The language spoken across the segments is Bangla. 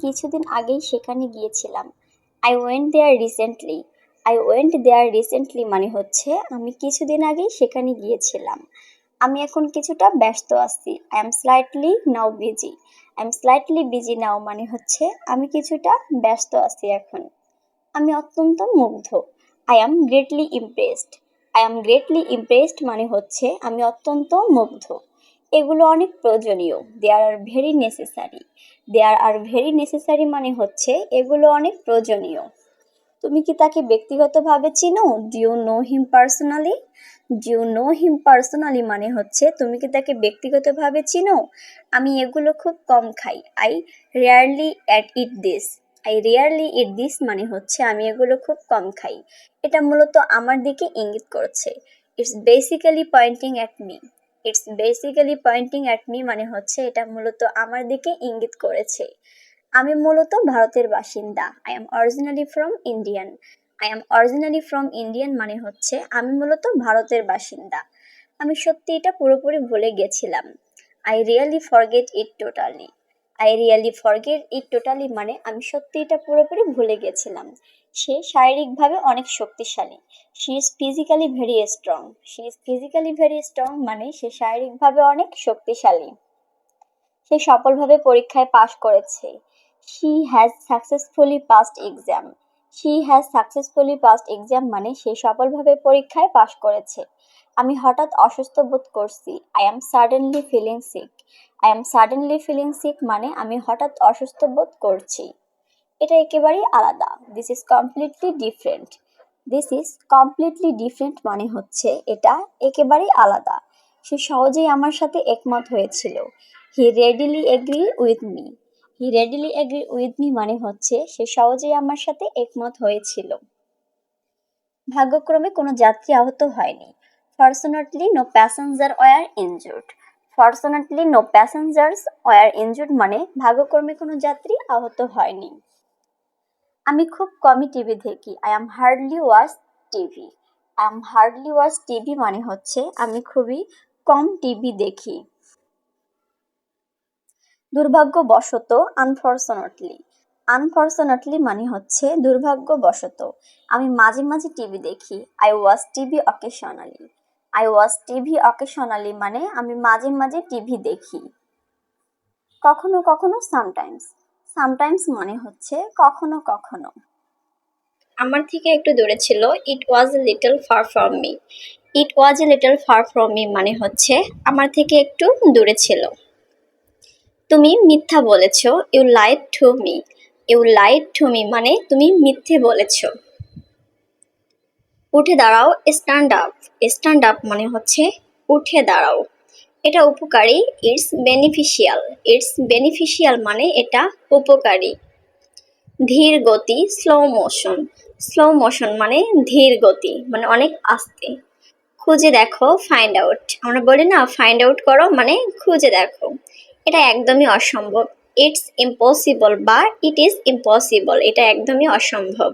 কিছুদিন আগেই সেখানে গিয়েছিলাম। I went there recently. I went there recently মানে হচ্ছে আমি কিছুদিন আগেই সেখানে গিয়েছিলাম। আমি এখন কিছুটা ব্যস্ত আছি। I am slightly now busy. I am slightly busy now মানে হচ্ছে আমি কিছুটা ব্যস্ত আছি এখন। আমি অত্যন্ত মুগ্ধ। I am greatly impressed. I am greatly impressed মানে হচ্ছে আমি অত্যন্ত মুগ্ধ। এগুলো অনেক প্রয়োজনীয়। There are very necessary. There are very necessary মানে হচ্ছে এগুলো অনেক প্রয়োজনীয়। তুমি কি তাকে ব্যক্তিগতভাবে চিনো? Do you know him personally? Do you know him personally মানে হচ্ছে তুমি কি তাকে ব্যক্তিগতভাবে চিনো? আমি এগুলো খুব কম খাই। I rarely it this. I rarely it this মানে হচ্ছে আমি এগুলো খুব কম খাই। এটা মূলত আমার দিকে ইঙ্গিত করছে। It's basically pointing at me. It's basically pointing at me মানে হচ্ছে এটা মূলত আমার দিকে ইঙ্গিত করেছে। আমি মূলত ভারতের বাসিন্দা। I am originally from Indian. I am originally from Indian মানে হচ্ছে আমি মূলত ভারতের বাসিন্দা। আমি সত্যি এটা পুরোপুরি ভুলে গেছিলাম। I really forget it totally. I really forget it totally মানে আমি সত্যি এটা পুরোপুরি ভুলে গেছিলাম। সে শারীরিকভাবে অনেক শক্তিশালী। She is physically very strong. She is physically very strong মানে সে শারীরিকভাবে অনেক শক্তিশালী। সে সফলভাবে পরীক্ষায় পাশ করেছে। She has successfully passed exam. She has successfully passed exam মানে সে সফলভাবে পরীক্ষায় পাশ করেছে। আমি হঠাৎ অসুস্থ বোধ করছি। I am suddenly feeling sick. I am suddenly feeling sick মানে আমি হঠাৎ অসুস্থ বোধ করছি। এটা একেবারেই আলাদা। This is completely different. This is completely different মানে হচ্ছে এটা একেবারেই আলাদা। সে সহজেই আমার সাথে একমত হয়েছিল। He readily agree with me. He readily agree with me মানে হচ্ছে সে সহজেই আমার সাথে একমত হয়েছিল। ভাগ্যক্রমে কোনো যাত্রী আহত হয়নি। Fortunately no passenger were injured. Fortunately no passengers were injured মানে ভাগ্যক্রমে কোনো যাত্রী আহত হয়নি। আমি খুব কমই টিভি দেখি। I am hardly watch TV. I am hardly watch TV মানে হচ্ছে আমি খুবই কম টিভি দেখি। দুর্ভাগ্যবশত, আনফরচুনেটলি। আনফরচুনেটলি মানে হচ্ছে দুর্ভাগ্যবশত। আমি মাঝে মাঝে টিভি দেখি। I watch TV occasionally. I watch TV occasionally মানে আমি মাঝে মাঝে টিভি দেখি। কখনো কখনো সামটাইমস। সামটাইমস মানে হচ্ছে কখনো কখনো। আমার থেকে একটু দূরে ছিল। It was a little far from me. It was a little far from me মানে হচ্ছে আমার থেকে একটু দূরে ছিল। তুমি মিথ্যা বলেছ। You lied to me. You lied to me মানে তুমি মিথ্যে বলেছ। উঠে দাঁড়াও। Stand up. স্ট্যান্ড আপ মানে হচ্ছে উঠে দাঁড়াও। এটা উপকারী। It's beneficial. ইটস বেনিফিশিয়াল মানে এটা উপকারী। ধীর গতি, স্লো মোশন। স্লো মোশন মানে ধীর গতি মানে অনেক আস্তে। খুঁজে দেখো, ফাইন্ড আউট। আমরা বলি না ফাইন্ড আউট করো মানে খুঁজে দেখো। এটা একদমই অসম্ভব। ইটস ইম্পসিবল বা ইট ইজ ইম্পসিবল এটা একদমই অসম্ভব।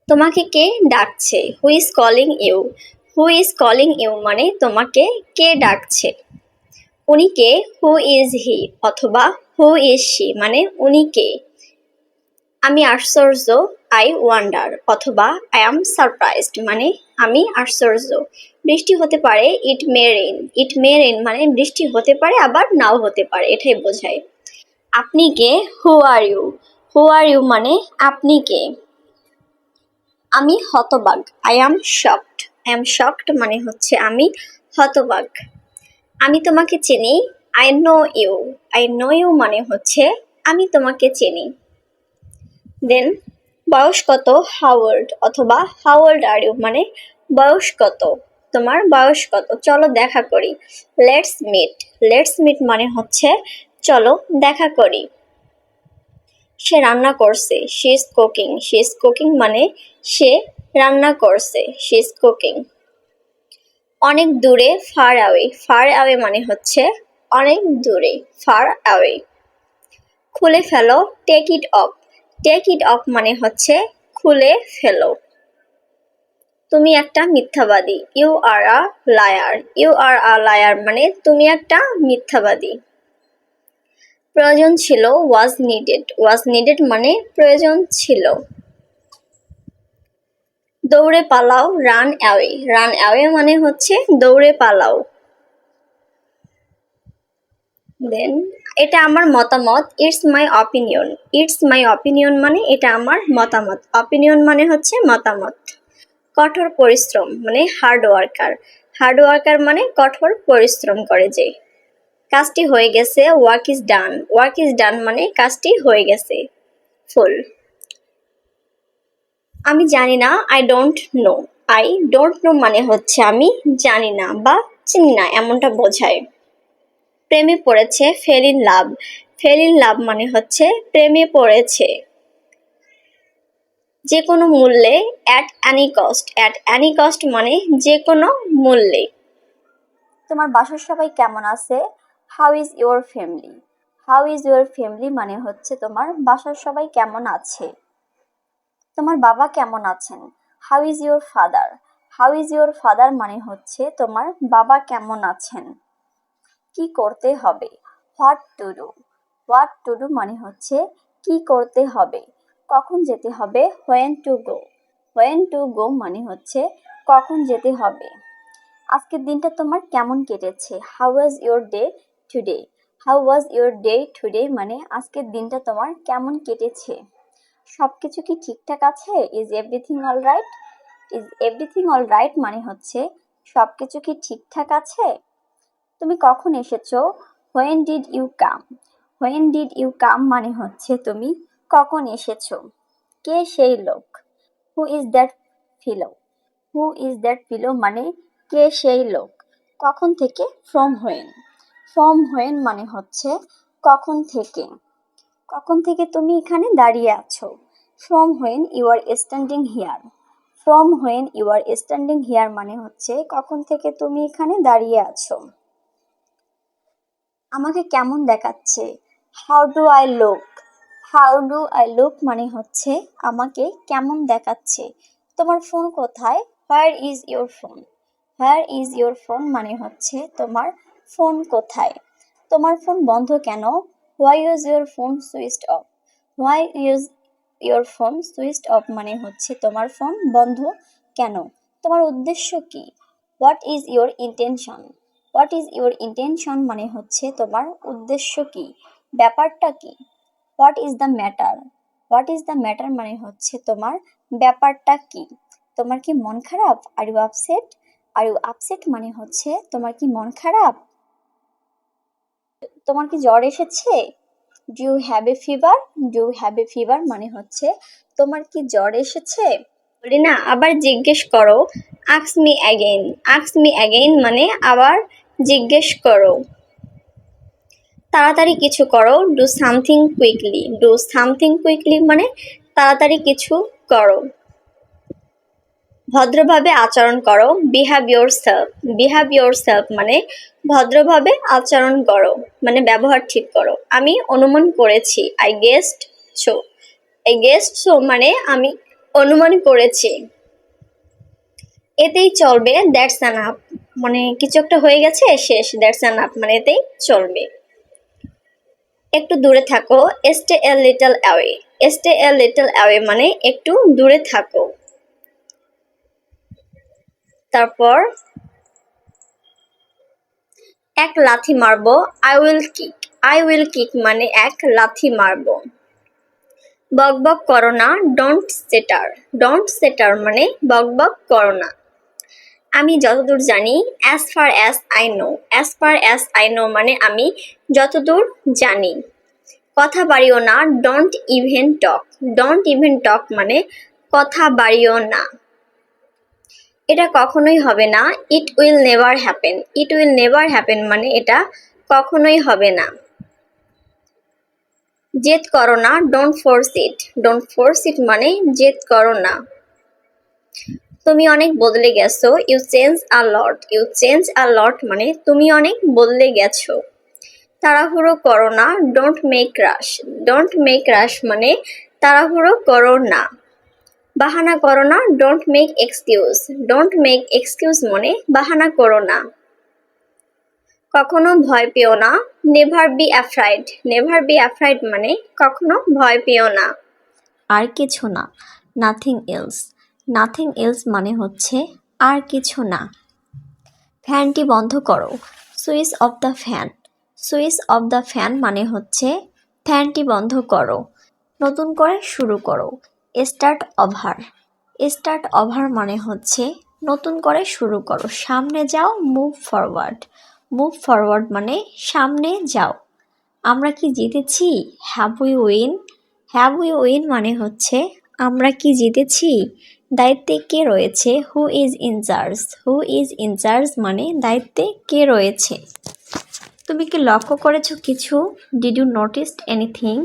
তোমাকে কে ডাকছে? Who is calling you. Who is calling you মানে তোমাকে কে ডাকছে। উনি কে? হু ইজ হি অথবা হু ইজ শি মানে উনি কে। আমি আশ্চর্য। আই ওয়ান্ডার অথবা আই অ্যাম সারপ্রাইজড মানে আমি আশ্চর্য। বৃষ্টি হতে পারে। ইট মে রেইন। ইট মে রেইন মানে বৃষ্টি হতে পারে আবার নাও হতে পারে এটাই বোঝায়। আপনি কে? হু are you. Who R you মানে আপনি কে। আমি হতবাক। I am shocked. I am shocked মানে হচ্ছে আমি হতবাক। আমি তোমাকে চিনি। I know you. I know you মানে হচ্ছে আমি তোমাকে চিনি। দেন বয়স কত? হাউ ওল্ড অথবা হাউ ওল্ড আর ইউ মানে বয়স কত, তোমার বয়স কত, চলো দেখা করি। Let's meet. লেটস মিট মানে হচ্ছে চলো দেখা করি। সে রান্না করছে। She is cooking. She is cooking মানে সে রান্না করছে। She is cooking. অনেক দূরে, ফার অ্যাওয়ে। ফার অ্যাওয়ে মানে হচ্ছে অনেক দূরে, ফার অ্যাওয়ে। খুলে ফেলো। Take it off. Take it off মানে হচ্ছে খুলে ফেলো। তুমি একটা মিথ্যাবাদী। You are a liar. You are a liar মানে তুমি একটা মিথ্যাবাদী। প্রয়োজন ছিল ওয়াজ নিডেড। ওয়াজ নিডেড মানে প্রয়োজন ছিল। দৌড়ে পালাও, রান অ্যাওয়ে। রান অ্যাওয়ে মানে হচ্ছে দৌড়ে পালাও। দেন এটা আমার মতামত, it's my opinion. It's my opinion মানে এটা আমার মতামত। অপিনিয়ন মানে হচ্ছে মতামত। কঠোর পরিশ্রম মানে হার্ড ওয়ার্কার। হার্ড ওয়ার্কার মানে কঠোর পরিশ্রম করে যে। কাজটি হয়ে গেছে, work is done. Work is done মানে কাজটি হয়ে গেছে। ফুল। আমি জানি না, I don't know. I don't know মানে হচ্ছে আমি জানি না বা চিনি না এমনটা বোঝায়। প্রেমে পড়েছে, fail in love. Fail in love মানে হচ্ছে প্রেমে পড়েছে। যে কোনো মূল্যে, at any cost. At any cost মানে যে কোনো মূল্যে। তোমার বাসার সবাই কেমন আছে? How is your family. How is your family মানে হচ্ছে তোমার বাসার সবাই কেমন আছে। তোমার বাবা কেমন আছেন? How is your father. How is your father মানে হচ্ছে তোমার বাবা কেমন আছেন। কি করতে হবে? What to do. What to do মানে হচ্ছে কি করতে হবে। কখন যেতে হবে? When to go. When to go মানে হচ্ছে কখন যেতে হবে। আজকের দিনটা তোমার কেমন কেটেছে? How was your day today. How was your day today মানে আজকের দিনটা তোমার কেমন কেটেছে। সবকিছু কি ঠিকঠাক আছে? Is everything all right. Is everything all right মানে হচ্ছে সবকিছু কি ঠিকঠাক আছে। তুমি কখন এসেছো? When did you come. When did you come মানে হচ্ছে তুমি কখন এসেছো। কে সেই লোক? Who is that fellow. Who is that fellow মানে কে সেই লোক। কখন থেকে? From when. ফ্রম হোয়েন মানে হচ্ছে কখন থেকে। কখন থেকে তুমি এখানে দাঁড়িয়ে আছো? From when you are standing here. From when you are standing here মানে হচ্ছে কখন থেকে তুমি এখানে দাঁড়িয়ে আছো। আমাকে কেমন দেখাচ্ছে? How do I look. How do I look মানে হচ্ছে আমাকে কেমন দেখাচ্ছে। তোমার ফোন কোথায়? Where is your phone. Where is your phone মানে হচ্ছে তোমার ফোন কোথায়। তোমার ফোন বন্ধ কেন? Why is your phone switched off. Why is your phone switched off মানে হচ্ছে তোমার ফোন বন্ধ কেন। তোমার উদ্দেশ্য কি? What is your intention. What is your intention মানে হচ্ছে তোমার উদ্দেশ্য কি, ব্যাপারটা কি। What is the matter. What is the matter মানে হচ্ছে তোমার ব্যাপারটা কি। তোমার কি মন খারাপ? Are you upset. Are you upset মানে হচ্ছে তোমার কি মন খারাপ। তোমার কি জ্বর এসেছে? Do you have a fever. Do you have a fever মানে হচ্ছে তোমার কি জ্বর এসেছে। বলি না, আবার জিজ্ঞেস করো। Ask me again. Ask me again মানে আবার জিজ্ঞেস করো। তাড়াতাড়ি কিছু করো। Do something quickly. Do something quickly মানে তাড়াতাড়ি কিছু করো। ভদ্রভাবে আচরণ করো। Behave yourself. বিহেভ ইয়োরসেলফ মানে ভদ্রভাবে আচরণ করো, মানে ব্যবহার ঠিক করো। আমি অনুমান করেছি। I guessed so. I guessed so মানে আমি অনুমান করেছি। এতেই চলবে, দ্যাটস এনাফ মানে কিছু একটা হয়ে গেছে শেষ, দ্যাটস এনাফ মানে এতেই চলবে। একটু দূরে থাকো। Stay a little away. Stay a little away মানে একটু দূরে থাকো। তারপর এক লাথি মারবো। I will kick. I will kick মানে এক লাথি মারবো। বক বক করো না। ডোন্ট সেটার। ডোন্ট সেটার মানে বক বক করো না। আমি যতদূর জানি, as far as I know. As far as I know মানে আমি যতদূর জানি। কথা বাড়িও না। Don't even talk. Don't even talk মানে কথা বাড়িও না। এটা কখনোই হবে না। It will never happen. It will never happen মানে এটা কখনোই হবে না। জেদ করো না। Don't force it. Don't force it মানে জেদ করো না। তুমি অনেক বদলে গেছো। You change a lot. You change a lot মানে তুমি অনেক বদলে গেছো। তাড়াহুড়ো করো না। Don't make rush. Don't make rush মানে তাড়াহুড়ো করো না। বাহানা করো না। Don't make excuse. Don't make excuse মানে বাহানা করো না। কখনো ভয় পেও না। Never be afraid. Never be afraid মানে কখনো ভয় পেও না। আর কিছু না। Nothing else. নাথিং এলস মানে হচ্ছে আর কিছু না। ফ্যানটি বন্ধ করো। Switch off the fan. Switch off the fan মানে হচ্ছে ফ্যানটি বন্ধ করো। নতুন করে শুরু করো। Start over. স্টার্ট ওভার মানে হচ্ছে নতুন করে শুরু করো। সামনে যাও, মুভ ফরওয়ার্ড। মুভ ফরওয়ার্ড মানে সামনে যাও। আমরা কি জিতেছি? Have we win? Have we win মানে হচ্ছে আমরা কি জিতেছি? দায়িত্বে কে রয়েছে? Who is in charge? Who is in charge মানে দায়িত্বে কে রয়েছে? তুমি কি লক্ষ্য করেছো কিছু? Did you notice anything?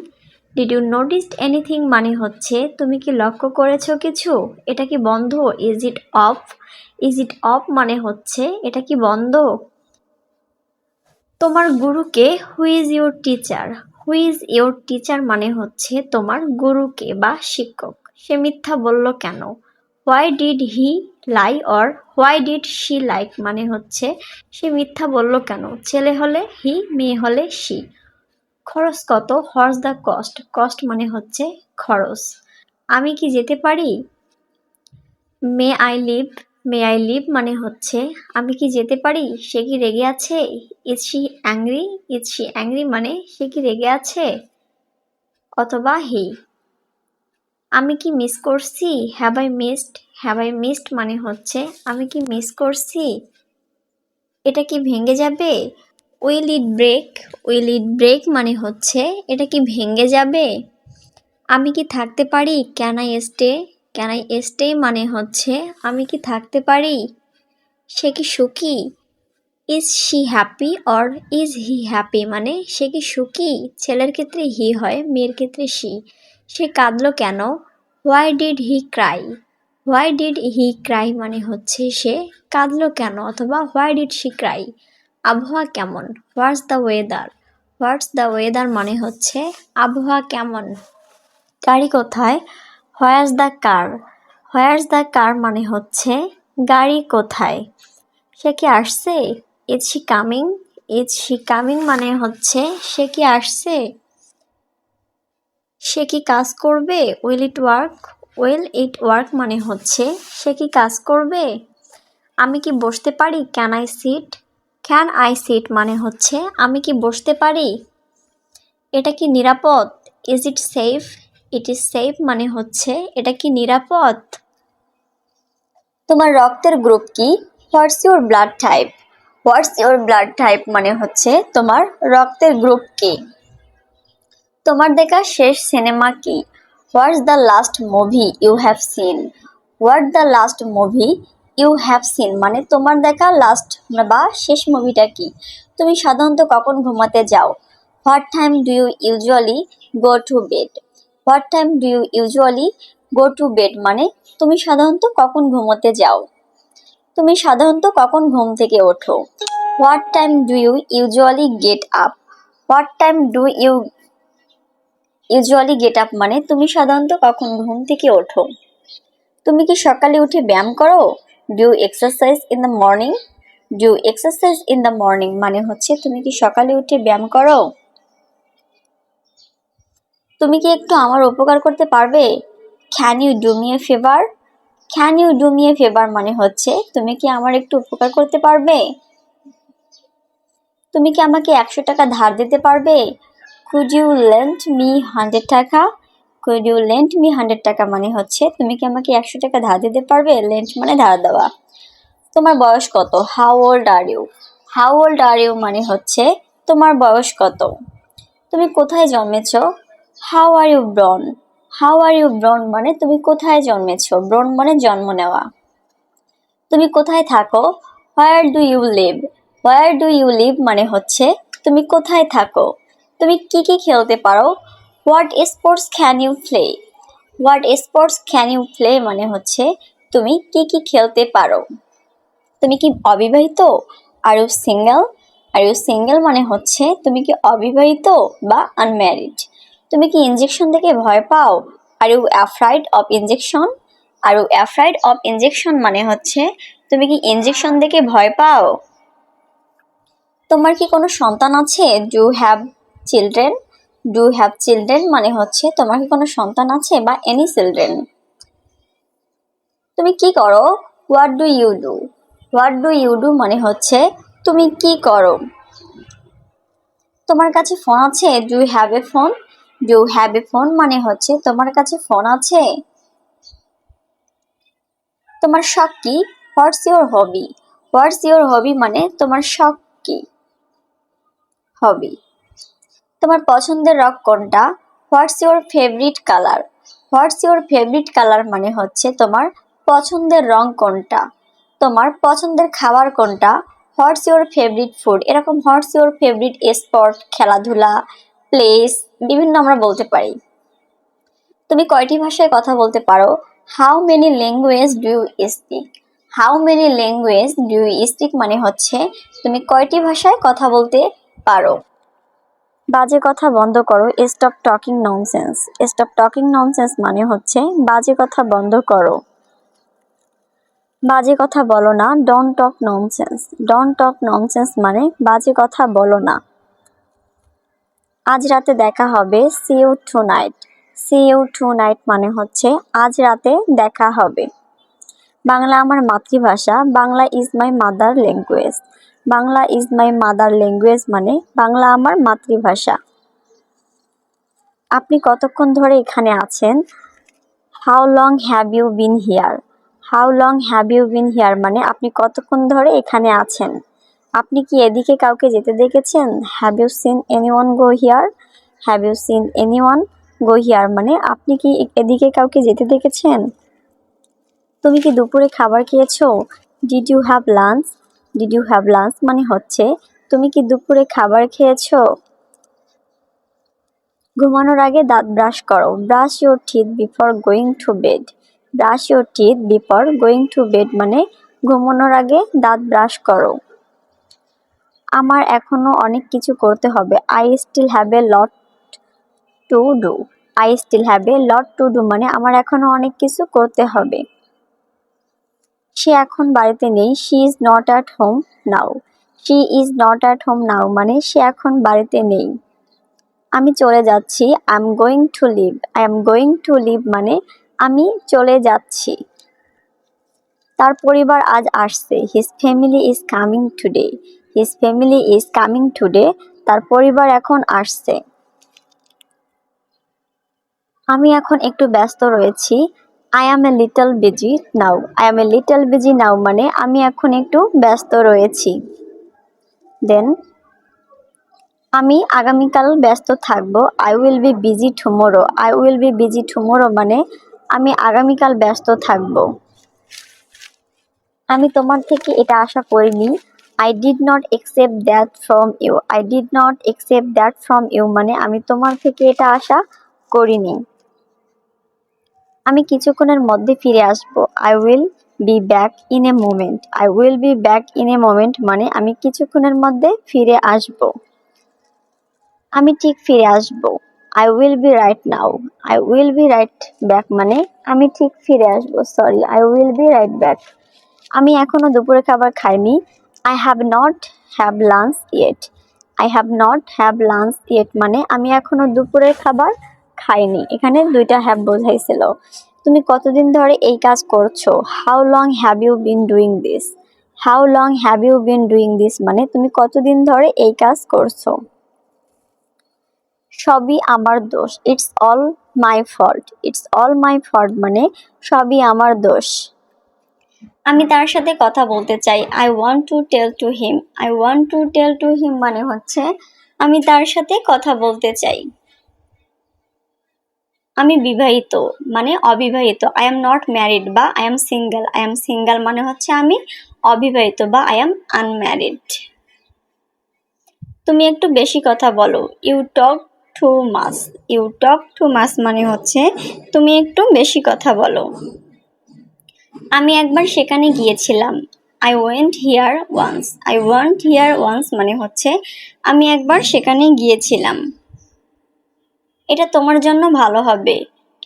Did you notice anything মানে হচ্ছে তুমি কি লক্ষ্য করেছো কিছু? এটা কি বন্ধ? Is it off? Is it off মানে হচ্ছে এটা কি বন্ধ? তোমার গুরুকে? Who is your teacher? Who is your teacher মানে হচ্ছে তোমার গুরুকে বা শিক্ষক। সে মিথ্যা বলল কেন? Why did he lie or why did she like মানে হচ্ছে সে মিথ্যা বলল কেন। ছেলে হলে হি, মেয়ে হলে শি। খরচ কত? What's the cost? কস্ট মানে হচ্ছে খরচ। আমি কি যেতে পারি? May I leave? May I leave মানে হচ্ছে আমি কি যেতে পারি? সে কি রেগে আছে? Is she angry? Is she angry মানে সে কি রেগে আছে? অথবা হি। আমি কি মিস করছি? Have I missed? Have I missed মানে হচ্ছে আমি কি মিস করছি? এটা কি ভেঙে যাবে? Will it break? Will it break মানে হচ্ছে এটা কি ভেঙে যাবে? আমি কি থাকতে পারি? Can I stay? Can I stay মানে হচ্ছে আমি কি থাকতে পারি? সে কি সুখী? Is she happy or is he happy মানে সে কি সুখী? ছেলের ক্ষেত্রে হি হয়, মেয়ের ক্ষেত্রে শি। সে কাঁদলো কেন? Why did he Cry? Why did he Cry মানে হচ্ছে সে কাঁদলো কেন, অথবা হোয়াই ডিড শি ক্রাই। আবহাওয়া কেমন? What's the weather? What's the weather মানে হচ্ছে আবহাওয়া কেমন। গাড়ি কোথায়? হোয়ারস দ্য কার? হোয়ারস দ্য কার মানে হচ্ছে গাড়ি কোথায়। সে কি আসছে? Is she coming? Is she coming মানে হচ্ছে সে কি আসছে। সে কি কাজ করবে? Will it work? Will it work মানে হচ্ছে সে কি কাজ করবে। আমি কি বসতে পারি? Can I sit? Can I sit মানে হচ্ছে আমি কি বসতে পারি। এটা কি নিরাপদ? Is it safe? It is safe মানে হচ্ছে এটা কি নিরাপদ। তোমার রক্তের গ্রুপ কি? What's your blood type? What's your blood type মানে হচ্ছে তোমার রক্তের গ্রুপ কি। তোমার দেখা শেষ সিনেমা কি? What's the last movie you have seen? What the last movie you have seen মানে তোমার দেখা লাস্ট বা শেষ মুভিটা কি। তুমি সাধারণত কখন ঘুমাতে যাও? What time do you usually go to bed? What time do you usually go to bed মানে তুমি সাধারণত কখন ঘুমোতে যাও। তুমি সাধারণত কখন ঘুম থেকে ওঠো? What time do you usually get up? What time do you usually get up মানে তুমি সাধারণত কখন ঘুম থেকে ওঠো। তুমি কি সকালে উঠে ব্যায়াম করো? Do you exercise in the morning? Do you exercise in the morning মানে হচ্ছে তুমি কি সকালে উঠে ব্যায়াম করো। তুমি কি একটু আমার উপকার করতে পারবে? Can you do me a favour? Can you do me a favour মানে হচ্ছে তুমি কি আমার একটু উপকার করতে পারবে। তুমি কি আমাকে 100 টাকা ধার দিতে পারবে? কুড ইউ লেন্ড মি 100 টাকা? কুড ইউ লেন্ড মি 100 টাকা মানে হচ্ছে তুমি কি আমাকে 100 টাকা ধার দিতে পারবে। লেন্ড মানে ধার দেওয়া। তোমার বয়স কত? How old are you? How old are you মানে হচ্ছে তোমার বয়স কত। তুমি কোথায় জন্মেছ? How are you born? How are you born মানে তুমি কোথায় জন্মেছ। ব্রন মানে জন্ম নেওয়া। তুমি কোথায় থাকো? Where do you live? Where do you live মানে হচ্ছে তুমি কোথায় থাকো। তুমি কি কি খেলতে পারো? What sports can you play? What sports can you play মানে হচ্ছে তুমি কি কি খেলতে পারো। তুমি কি অবিবাহিত? Are you single? Are you single মানে হচ্ছে তুমি কি অবিবাহিত বা আনম্যারিড। তুমি কি ইনজেকশন থেকে ভয় পাও? Are you afraid of injection? Are you afraid of injection মানে হচ্ছে তুমি কি ইনজেকশন থেকে ভয় পাও। তোমার কি কোনো সন্তান আছে? Do have children? Do have children মানে হচ্ছে তোমার কি কোনো সন্তান আছে বা এনি চিলড্রেন। তুমি কি করো? What do you do? What do you do মানে হচ্ছে তুমি কি করো। তোমার কাছে ফোন আছে? Do you have a phone? Do have a phone মানে হচ্ছে তোমার কাছে ফোন আছে। তোমার শখ কি? What's your hobby? What's your hobby মানে তোমার শখ কি, হবি। তোমার পছন্দের রং কোনটা? What's your favourite colour? What's your favourite colour মানে হচ্ছে তোমার পছন্দের রং কোনটা। তোমার পছন্দের খাবার কোনটা? What's your favourite food. এরকম হোয়াটস ইউর ফেভারিট স্পট, খেলাধুলা, প্লেস বিভিন্ন আমরা বলতে পারি। তুমি কয়টি ভাষায় কথা বলতে পারো? How many language do you speak? How many language do you speak মানে হচ্ছে তুমি কয়টি ভাষায় কথা বলতে পারো। বাজে কথা বন্ধ করো। Stop talking nonsense. Stop talking nonsense মানে হচ্ছে বাজে কথা বন্ধ করো। বাজে কথা বলো না। Don't talk nonsense. Don't talk nonsense মানে বাজে কথা বলো না। আজ রাতে দেখা হবে। See you tonight. See you tonight মানে হচ্ছে আজ রাতে দেখা হবে। বাংলা আমার মাতৃভাষা। Bangla is my mother language. Bangla is my mother language মানে বাংলা আমার মাতৃভাষা। আপনি কতক্ষণ ধরে এখানে আছেন? How long have you been here? How long have you been here মানে আপনি কতক্ষণ ধরে এখানে আছেন। আপনি কি এদিকে কাউকে যেতে দেখেছেন? Have you seen anyone go here? Have you seen anyone go here মানে আপনি কি এদিকে কাউকে যেতে দেখেছেন। তুমি কি দুপুরে খাবার খেয়েছো? Did you have lunch? Did you have lunch মানে হচ্ছে তুমি কি দুপুরে খাবার খেয়েছো। ঘুমানোর আগে দাঁত ব্রাশ করো। Brush your teeth before going to bed. Brush your teeth before going to bed মানে ঘুমানোর আগে দাঁত ব্রাশ করো। আমার এখনো অনেক কিছু করতে হবে। I still have a lot to do. I still have a lot to do মানে আমার এখনো অনেক কিছু করতে হবে। সে এখন বাড়িতে নেই। She is not at home now. She is not at home now মানে সে এখন বাড়িতে নেই। আমি চলে যাচ্ছি। I am going to leave. I am going to leave মানে আমি চলে যাচ্ছি। তার পরিবার আজ আসছে। His family is coming today. His family is coming today তার পরিবার এখন আসছে। আমি এখন একটু ব্যস্ত রয়েছি। I am a little busy now. I am a little busy নাও মানে আমি এখন একটু ব্যস্ত রয়েছি। দেন আমি আগামীকাল ব্যস্ত থাকবো। I will be busy tomorrow. I will be busy tomorrow মানে আমি আগামীকাল ব্যস্ত থাকবো। আমি তোমার থেকে এটা আশা করিনি। I did not except that from you. I did not except that from you মানে আমি তোমার থেকে এটা আশা করিনি। আমি কিছুক্ষণের মধ্যে ফিরে আসবো। I will be back in a moment. I will be back in a moment মানে আমি কিছুক্ষণের মধ্যে ফিরে আসবো। আমি ঠিক ফিরে আসবো। I will be right now. I will be right back মানে আমি ঠিক ফিরে আসবো। Sorry, I will be right back. আমি এখনো দুপুরে খাবার খাইনি। I have not have lunch yet. I have not have lunch yet মানে আমি এখনো দুপুরের খাবার খাইনি। এখানে দুইটা হ্যাভ বোঝাইছিল। তুমি কতদিন ধরে এই কাজ করছো? How long have you been doing this? How long have you been doing this মানে তুমি কতদিন ধরে এই কাজ করছো। সবই আমার দোষ। It's all my fault. It's all my fault মানে সবই আমার দোষ। আমি তার সাথে কথা বলতে চাই। I want to tell to him. I want to tell to him মানে হচ্ছে আমি তার সাথে কথা বলতে চাই। আমি বিবাহিত মানে অবিবাহিত। আই এম নট ম্যারিড বা I am single. I am single মানে হচ্ছে আমি অবিবাহিত বা আই এম আনম্যারিড। তুমি একটু বেশি কথা বলো। You talk too much. You talk too much মানে হচ্ছে তুমি একটু বেশি কথা বলো। আমি একবার সেখানে গিয়েছিলাম। I went here once. I went here once মানে হচ্ছে আমি একবার সেখানে গিয়েছিলাম। এটা তোমার জন্য ভালো হবে।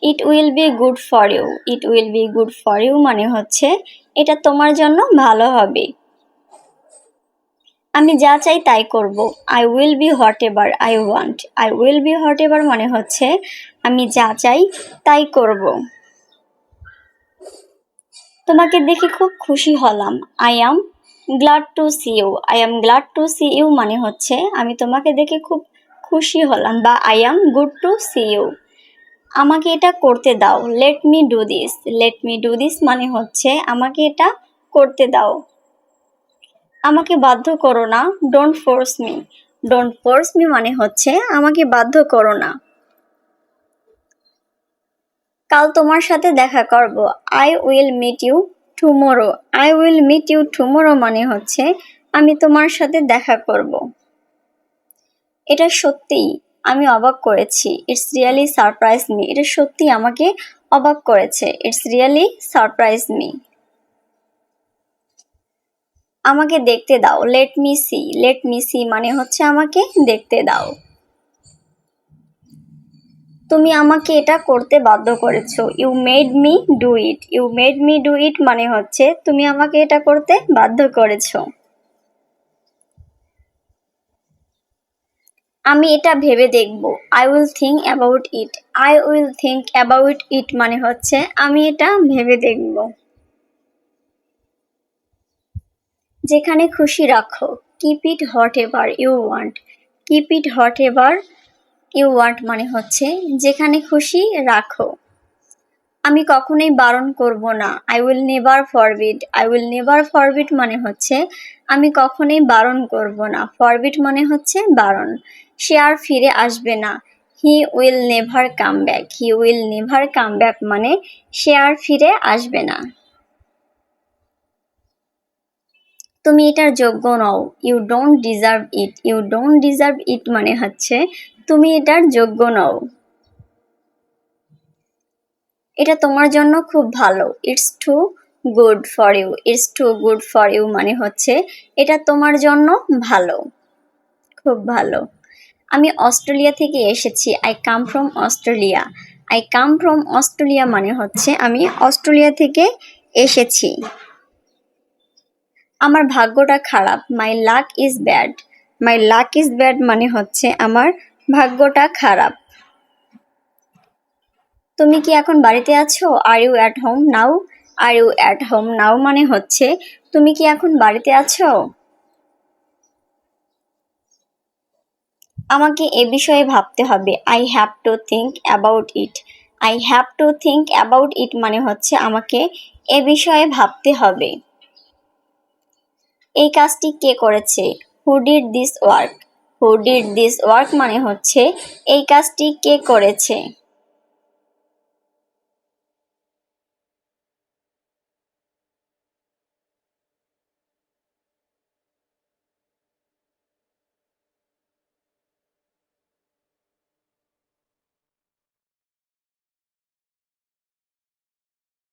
It will be good for you. It will be good for you মানে হচ্ছে এটা তোমার জন্য ভালো হবে। আমি যা চাই তাই করব। I will be what ever I want. I will be what ever মানে হচ্ছে আমি যা চাই তাই করব। তোমাকে দেখে খুব খুশি হলাম। I am glad to see you. I am glad to see you মানে হচ্ছে আমি তোমাকে দেখে খুব খুশি হলাম, বা I am good to see you. আমাকে এটা করতে দাও। Let me do this. Let me do this মানে হচ্ছে আমাকে এটা করতে দাও। আমাকে বাধ্য করো না। Don't force me. Don't force me মানে হচ্ছে আমাকে বাধ্য করো না। কাল তোমার সাথে দেখা করব। I will meet you tomorrow. I will meet you tomorrow মানে হচ্ছে আমি তোমার সাথে দেখা করব। এটা সত্যিই আমি অবাক করেছি। It's really surprise me. এটা সত্যি আমাকে অবাক করেছে। It's really surprise me. আমাকে দেখতে দাও। Let me see. Let me see মানে হচ্ছে আমাকে দেখতে দাও। তুমি আমাকে এটা করতে বাধ্য করেছো। You made me do it. You made me do it মানে হচ্ছে তুমি আমাকে এটা করতে বাধ্য করেছো। আমি এটা ভেবে দেখব। I will think about it. I will think about it মানে হচ্ছে আমি এটা ভেবে দেখব। যেখানে খুশি রাখো। Keep it whatever you want. Keep it whatever you want মানে হচ্ছে যেখানে খুশি রাখো। আমি কখনোই বারণ করব না। I will never forbid. I will never forbid মানে হচ্ছে আমি কখনোই বারণ করব না। ফরবিড মানে হচ্ছে বারণ। সে আর ফিরে আসবে না। He will never come back. He will never come back মানে সে আর ফিরে আসবে না। তুমি এটার যোগ্য নও। You don't deserve it. You don't deserve it মানে হচ্ছে তুমি এটার যোগ্য নও। এটা তোমার জন্য খুব ভালো। It's too good for you. It's too good for you মানে হচ্ছে এটা তোমার জন্য ভালো, খুব ভালো। আমি অস্ট্রেলিয়া থেকে এসেছি। I come from Australia. I come from Australia মানে হচ্ছে আমি অস্ট্রেলিয়া থেকে এসেছি। আমার ভাগ্যটা খারাপ। My luck is bad. My luck is bad মানে হচ্ছে আমার ভাগ্যটা খারাপ। তুমি কি এখন বাড়িতে আছো? Are you at home now. Are you at home now মানে হচ্ছে তুমি কি এখন বাড়িতে আছো? আমাকে এ বিষয়ে ভাবতে হবে। I have to think about it. I have to think about it মানে হচ্ছে আমাকে এ বিষয়ে ভাবতে হবে। এই কাজটি কে করেছে? Who did this work. Who did this work মানে হচ্ছে এই কাজটি কে করেছে।